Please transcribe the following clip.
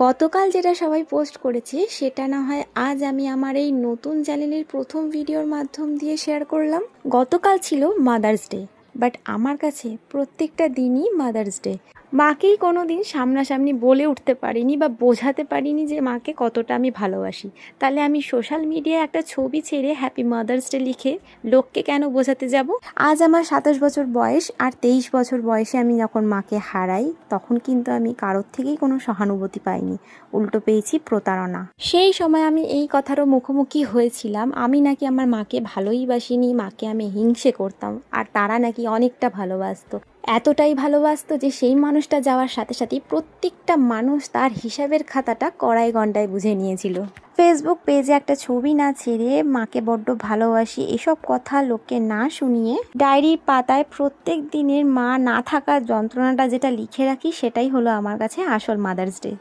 গতকাল যেটা সবাই পোস্ট করেছে সেটা না হয় আজ আমি আমার এই নতুন চ্যানেলের প্রথম ভিডিওর মাধ্যম দিয়ে শেয়ার করলাম। গতকাল ছিল মাদার্স ডে, বাট আমার কাছে প্রত্যেকটা দিনই মাদার্স ডে। মাকেই কোনো দিন সামনাসামনি বলে উঠতে পারিনি বা বোঝাতে পারিনি যে মাকে কতটা আমি ভালোবাসি। তাহলে আমি সোশ্যাল মিডিয়ায় একটা ছবি ছেড়ে হ্যাপি মাদার্স ডে লিখে লোককে কেন বোঝাতে যাব? আজ আমার 27 বছর বয়স, আর 23 বছর বয়সে আমি যখন মাকে হারাই তখন কিন্তু আমি কারোর থেকেই কোনো সহানুভূতি পাইনি, উল্টো পেয়েছি প্রতারণা। সেই সময় আমি এই কথারও মুখোমুখি হয়েছিলাম, আমি নাকি আমার মাকে ভালোই বাসিনি, মাকে আমি হিংসে করতাম, আর তারা নাকি অনেকটা ভালোবাসতো। এতটাই ভালোবাসতো যে সেই মানুষটা যাওয়ার সাথে সাথেই প্রত্যেকটা মানুষ তার হিসাবের খাতাটা কড়াই গন্ডায় বুঝে নিয়েছিল। ফেসবুক পেজে একটা ছবি না ছেড়ে মাকে বড্ড ভালোবাসি এসব কথা লোককে না শুনিয়ে ডায়েরির পাতায় প্রত্যেক দিনের মা না থাকার যন্ত্রণাটা যেটা লিখে রাখি, সেটাই হলো আমার কাছে আসল মাদার্স ডে।